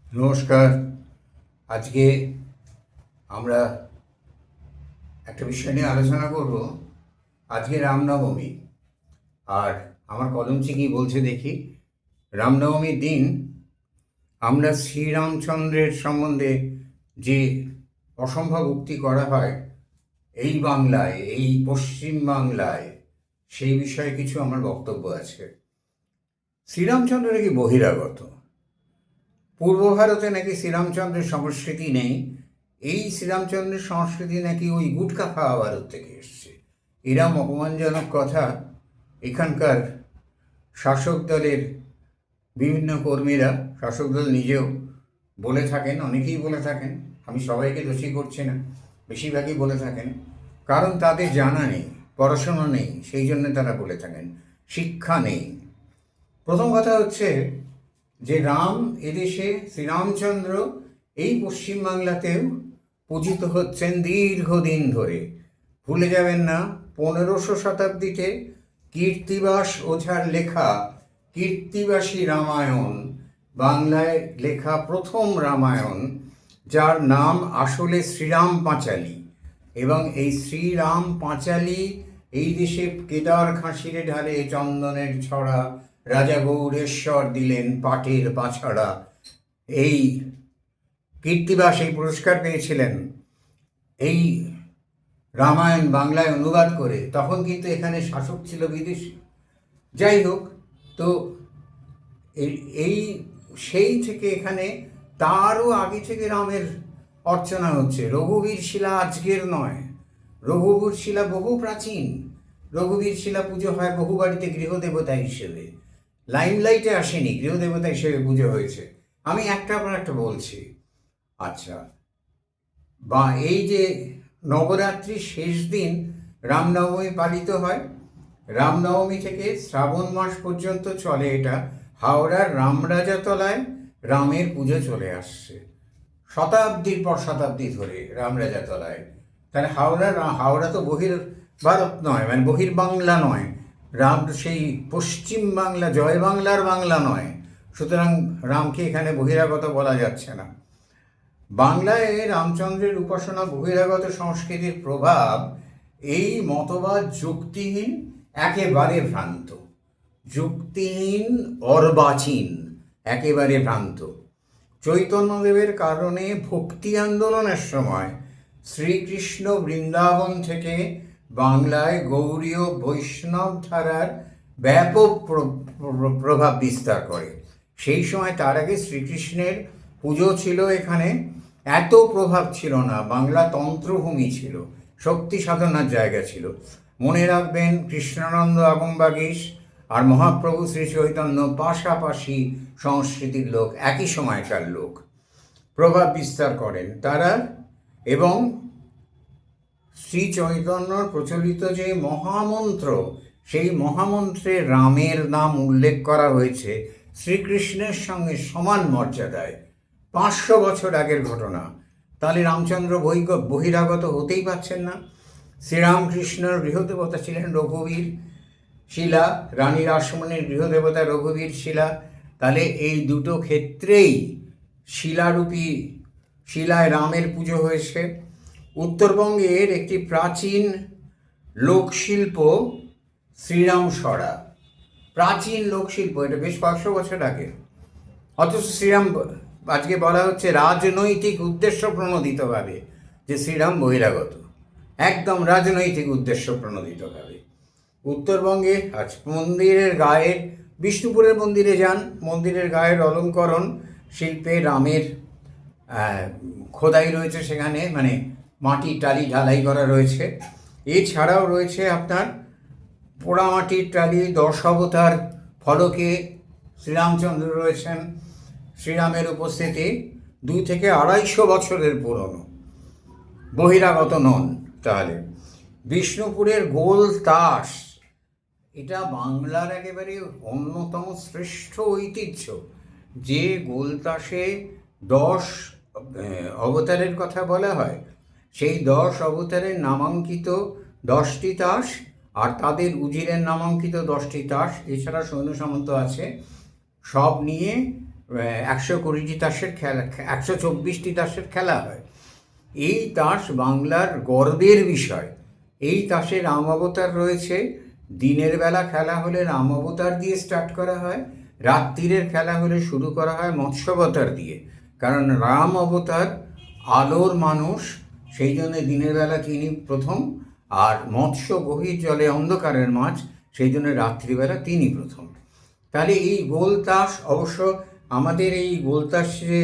নমস্কার। আজকে আমরা একটা বিষয় নিয়ে আলোচনা করব। আজকে রামনবমী। আর আমার কলমচি কি বলছে দেখি। রামনবমীর দিন আমরা শ্রীরামচন্দ্রের সম্বন্ধে যে অসম্ভব উক্তি করা হয় এই বাংলায়, এই পশ্চিম বাংলায়, সেই বিষয়ে কিছু আমার বক্তব্য আছে। শ্রীরামচন্দ্র নাকি বহিরাগত। পূর্ব ভারতে নাকি শ্রীরামচন্দ্রের সংস্কৃতি নেই। এই শ্রীরামচন্দ্রের সংস্কৃতি নাকি ওই গুটকা খাওয়া ভারত থেকে এসছে। এরম অপমানজনক কথা এখানকার শাসক দলের বিভিন্ন কর্মীরা, শাসক দল নিজেও বলে থাকেন, অনেকেই বলে থাকেন। আমি সবাইকে দোষী করছি না, বেশিরভাগই বলে থাকেন। কারণ তাদের জানা নেই, পড়াশোনা নেই, সেই জন্য তারা বলে থাকেন। শিক্ষা নেই। প্রথম কথা হচ্ছে যে রাম এদেশে, শ্রীরামচন্দ্র এই পশ্চিমবাংলাতেও পূজিত হচ্ছেন দীর্ঘদিন ধরে। ভুলে যাবেন না, 1500 শতাব্দীতে কীর্তিবাস ওঝার লেখা কীর্তিবাসী রামায়ণ, বাংলায় লেখা প্রথম রামায়ণ, যার নাম আসলে শ্রীরাম পাঁচালী। এবং এই শ্রীরাম পাঁচালী এই দেশে কেদার খাসিরে ঢালে চন্দনের ছড়া, রাজা গৌরেশ্বর দিলেন পাটের পাছাড়া। এই কীর্তিবাস এই পুরস্কার পেয়েছিলেন এই রামায়ণ বাংলায় অনুবাদ করে। তখন কিন্তু এখানে শাসক ছিল বিদেশি। যাই হোক, তো এই সেই থেকে এখানে তারও আগে থেকে রামের অর্চনা হচ্ছে। রঘুবীর শিলা আজকের নয়, রঘুবীর শিলা বহু প্রাচীন। রঘুবীর শিলা পুজো হয় বহু বাড়িতে গৃহদেবতা হিসেবে, লাইমলাইটে আসেনি, গৃহদেবতা হিসেবে পুজো হয়েছে। আমি একটা পর একটা বলছি। আচ্ছা, বা এই যে নবরাত্রির শেষ দিন রামনবমী পালিত হয়, রামনবমী থেকে শ্রাবণ মাস পর্যন্ত চলে এটা। হাওড়ার রামরাজাতলায় রামের পুজো চলে আসছে শতাব্দীর পর শতাব্দী ধরে রামরাজাতলায়। তাহলে হাওড়া তো বহির ভারত নয়, মানে বহির বাংলা নয়। রাম সেই পশ্চিম বাংলা, জয় বাংলার বাংলা নয়। সুতরাং রামকে এখানে বহিরাগত বলা যাচ্ছে না। বাংলায় রামচন্দ্রের উপাসনা বহিরাগত সংস্কৃতির প্রভাব, এই মতবাদ যুক্তিহীন, একেবারে ভ্রান্ত। যুক্তিহীন, অর্বাচীন, একেবারে ভ্রান্ত। চৈতন্যদেবের কারণে ভক্তি আন্দোলনের সময় শ্রীকৃষ্ণ বৃন্দাবন থেকে বাংলায় গৌড়ীয় বৈষ্ণব ধারার ব্যাপক প্রভাব বিস্তার করে। সেই সময়, তার আগে শ্রীকৃষ্ণের পুজো ছিল এখানে, এত প্রভাব ছিল না। বাংলা তন্ত্রভূমি ছিল, শক্তি সাধনার জায়গা ছিল। মনে রাখবেন, কৃষ্ণানন্দ আগমবাগীশ আর মহাপ্রভু শ্রী চৈতন্য পাশাপাশি সংস্কৃতির লোক, একই সময়কার লোক, প্রভাব বিস্তার করেন তারা। এবং শ্রী চৈতন্যর প্রচলিত যে মহামন্ত্র, সেই মহামন্ত্রে রামের নাম উল্লেখ করা হয়েছে শ্রীকৃষ্ণের সঙ্গে সমান মর্যাদায়। 500 বছর আগের ঘটনা। তাহলে রামচন্দ্র বহিরাগত হতেই পারছেন না। শ্রীরামকৃষ্ণর গৃহদেবতা ছিলেন রঘুবীর শিলা, রানী রাসমণির গৃহদেবতা রঘুবীর শিলা। তাহলে এই দুটো ক্ষেত্রেই শিলারূপী শিলায় রামের পুজো হয়েছে। উত্তরবঙ্গের একটি প্রাচীন লোকশিল্প শ্রীরাম সরা, প্রাচীন লোকশিল্প, এটা বেশ 500 বছর আগে। অথচ শ্রীরাম আজকে বলা হচ্ছে রাজনৈতিক উদ্দেশ্য প্রণোদিতভাবে যে শ্রীরাম বহিরাগত, একদম রাজনৈতিক উদ্দেশ্য প্রণোদিতভাবে। উত্তরবঙ্গে আজ মন্দিরের গায়ের, বিষ্ণুপুরের মন্দিরে যান, মন্দিরের গায়ের অলঙ্করণ শিল্পে রামের খোদাই রয়েছে সেখানে, মানে মাটির টালি ঢালাই করা রয়েছে। এছাড়াও রয়েছে আপনার পোড়ামাটির টালি, 10 অবতার ফলকে শ্রীরামচন্দ্র রয়েছেন। শ্রীরামের উপস্থিতি 2 থেকে 250 বছরের পুরনো, বহিরাগত নন। তাহলে বিষ্ণুপুরের গোল তাস, এটা বাংলার একেবারে অন্যতম শ্রেষ্ঠ ঐতিহ্য। যে গোল তাসে 10 অবতারের কথা বলা হয়, সেই 10 অবতারের নামাঙ্কিত 10টি তাস, আর তাদের উজিরের নামাঙ্কিত 10টি তাস, এছাড়া সৈন্য সামন্ত আছে, সব নিয়ে 120টি তাসের খেলা, 124টি তাসের খেলা হয়। এই তাস বাংলার গর্বের বিষয়। এই তাসে রাম অবতার রয়েছে। দিনের বেলা খেলা হলে রাম অবতার দিয়ে স্টার্ট করা হয়, রাত্রিরের খেলা হলে শুরু করা হয় মৎস্যাবতার দিয়ে। কারণ রাম অবতার আলোর মানুষ, সেই জন্য দিনের বেলা তিনি প্রথম, আর মৎস্য গভীর জলে অন্ধকারের মাছ, সেই জন্য রাত্রিবেলা তিনি প্রথম। তাহলে এই গোল তাস, অবশ্য আমাদের এই গোল তাসে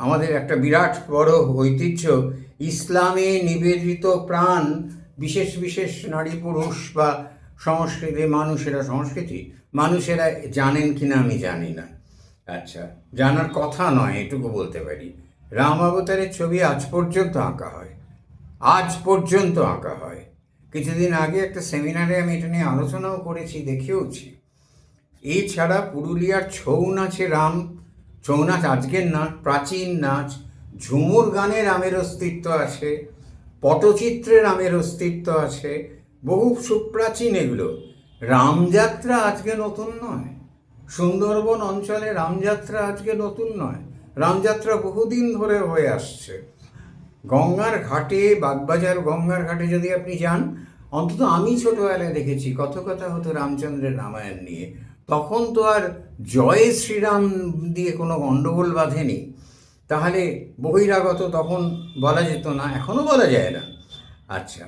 আমাদের একটা বিরাট বড় ঐতিহ্য। ইসলামে নিবেদিত প্রাণ বিশেষ বিশেষ নারী পুরুষ বা মানুষেরা জানেন কিনা আমি জানি না। আচ্ছা, জানার কথা নয়, এটুকু বলতে পারি। রাম অবতারের ছবি আজ পর্যন্ত আঁকা হয়। কিছুদিন আগে একটা সেমিনারে আমি এটা নিয়ে আলোচনাও করেছি, দেখিয়েওছি। এছাড়া পুরুলিয়ার ছৌ নাচ আজকের নাচ, প্রাচীন নাচ। ঝুমুর গানে রামের অস্তিত্ব আছে, পটচিত্রে রামের অস্তিত্ব আছে, বহু সুপ্রাচীন এগুলো। রামযাত্রা আজকে নতুন নয়, সুন্দরবন অঞ্চলে রামযাত্রা আজকে নতুন নয়, রামযাত্রা বহুদিন ধরে হয়ে আসছে। গঙ্গার ঘাটে, বাগবাজার গঙ্গার ঘাটে যদি আপনি যান, অন্তত আমি ছোটবেলায় দেখেছি কত কথা হতো রামচন্দ্রের রামায়ণ নিয়ে। তখন তো আর জয় শ্রীরাম দিয়ে কোনো গণ্ডগোল বাঁধেনি। তাহলে বহিরাগত তখন বলা যেত না, এখনও বলা যায় না। আচ্ছা,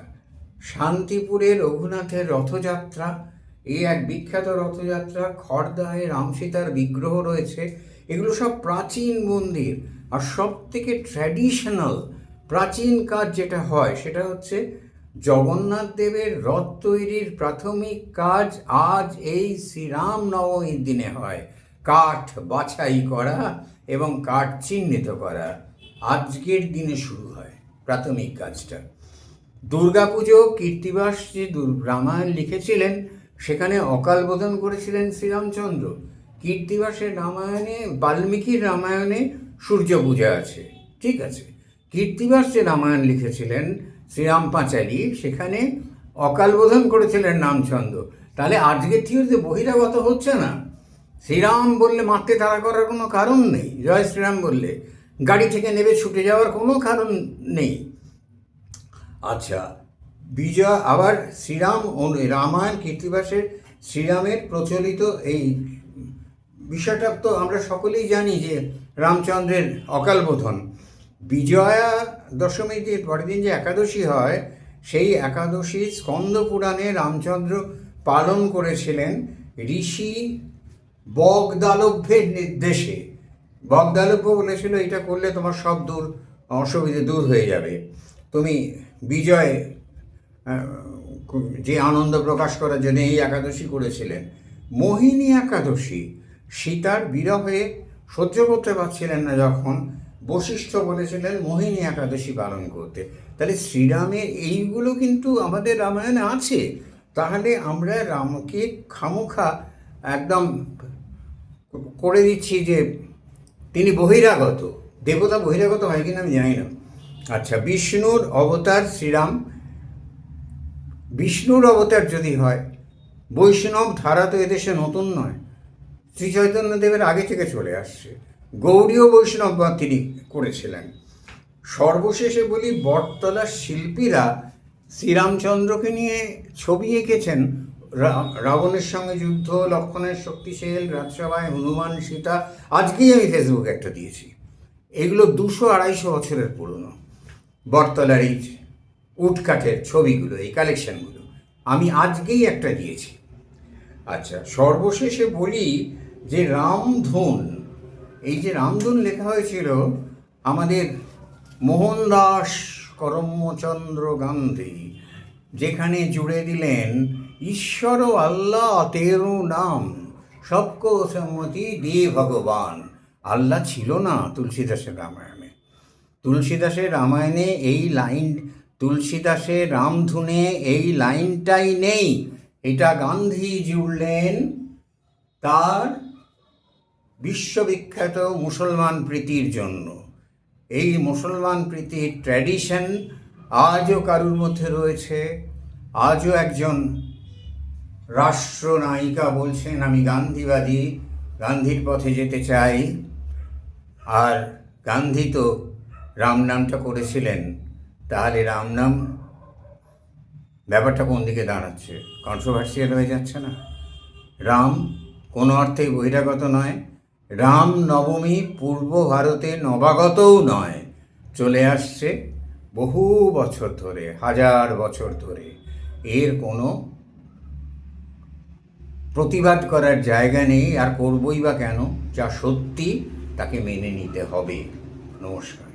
শান্তিপুরে রঘুনাথের রথযাত্রা, এই এক বিখ্যাত রথযাত্রা। খড়দায় রাম সীতার বিগ্রহ রয়েছে। এগুলো সব প্রাচীন মন্দির। আর সব থেকে ট্র্যাডিশনাল প্রাচীন কাজ যেটা হয় সেটা হচ্ছে জগন্নাথ দেবের রথ তৈরির প্রাথমিক কাজ আজ এই শ্রীরাম নবমীর দিনে হয়। কাঠ বাছাই করা এবং কাঠ চিহ্নিত করা আজকের দিনে শুরু হয় প্রাথমিক কাজটা। দুর্গাপুজো, কীর্তিবাস যে রামায়ণ লিখেছিলেন সেখানে অকাল বোধন করেছিলেন শ্রীরামচন্দ্র। কীর্তিবাসের রামায়ণে, বাল্মীকির রামায়ণে সূর্য পূজা আছে, ঠিক আছে। কীর্তিবাস যে রামায়ণ লিখেছিলেন শ্রীরাম পাঁচালী, সেখানে অকাল বোধন করেছিলেন রামচন্দ্র। তাহলে আজকে থিওরিতে বহিরাগত হচ্ছে না। শ্রীরাম বললে মারতে তাড়া করার কোনো কারণ নেই, জয় শ্রীরাম বললে গাড়ি থেকে নেমে ছুটে যাওয়ার কোনো কারণ নেই। আচ্ছা, বিজয় আবার রামায়ণ কীর্তিবাসের শ্রীরামের প্রচলিত এই বিষয়টা তো আমরা সকলেই জানি যে রামচন্দ্রের অকাল বোধন। বিজয়া দশমীর যে পরের দিন যে একাদশী হয়, সেই একাদশী স্কন্দ পুরাণে রামচন্দ্র পালন করেছিলেন ঋষি বগদালভ্যের নির্দেশে। বগদালভ্য বলেছিল এটা করলে তোমার সব অসুবিধে দূর হয়ে যাবে, তুমি বিজয় যে আনন্দ প্রকাশ করার জন্য এই একাদশী করেছিলেন। মোহিনী একাদশী, সীতার বিরহে সহ্য করতে পারছিলেন না যখন, বশিষ্ঠ বলেছিলেন মোহিনী একাদশী পালন করতে। তাহলে শ্রীরামের এইগুলো কিন্তু আমাদের রামায়ণে আছে। তাহলে আমরা রামকে খামোখা একদম করে দিচ্ছি যে তিনি বহিরাগত। দেবতা বহিরাগত হয় কিনা আমি জানি না। আচ্ছা, বিষ্ণুর অবতার শ্রীরাম, বিষ্ণুর অবতার যদি হয়, বৈষ্ণব ধারা তো এদেশে নতুন নয়, শ্রী চৈতন্যদেবের আগে থেকে চলে আসছে। গৌড়ীয় বৈষ্ণব তিনি করেছিলেন। সর্বশেষে বলি, বটতলার শিল্পীরা শ্রীরামচন্দ্রকে নিয়ে ছবি এঁকেছেন। রাবণের সঙ্গে যুদ্ধ, লক্ষ্মণের শক্তিশীল, রাজসভায় হনুমান, সীতা। আজকেই আমি ফেসবুকে একটা দিয়েছি। এগুলো 200-250 বছরের পুরনো বটতলার এই উটকাঠের ছবিগুলো, এই কালেকশনগুলো আমি আজকেই একটা দিয়েছি। আচ্ছা, সর্বশেষে বলি যে রামধুন, এই যে রামধুন লেখা হয়েছিল আমাদের মোহনদাস করমচন্দ্র গান্ধী, যেখানে জুড়ে দিলেন ঈশ্বর আল্লাহ তেরো নাম সবকো সম্মতি দে ভগবান। আল্লাহ ছিল না তুলসীদাসের রামায়ণে। তুলসীদাসের রামায়ণে এই লাইন, তুলসীদাসের রামধুনে এই লাইনটাই নেই। এটা গান্ধী জুড়লেন তার বিশ্ববিখ্যাত মুসলমান প্রীতির জন্য। এই মুসলমান প্রীতির ট্র্যাডিশন আজও কারুর মধ্যে রয়েছে। আজও একজন রাষ্ট্রনায়িকা বলছেন আমি গান্ধীবাদী, গান্ধীর পথে যেতে চাই। আর গান্ধী তো রাম নামটা করেছিলেন, তাহলে রাম নাম ব্যাপারটা কোন দিকে দাঁড়াচ্ছে? কন্ট্রোভার্সিয়াল হয়ে যাচ্ছে না? রাম কোনো অর্থেই বহিরাগত নয়। রাম নবমী পূর্ব ভারতে নবাগতও নয়, চলে আসছে বহু বছর ধরে, হাজার বছর ধরে। এর কোনো প্রতিবাদ করার জায়গা নেই, আর করবই বা কেন? যা সত্যি তাকে মেনে নিতে হবে। নমস্কার।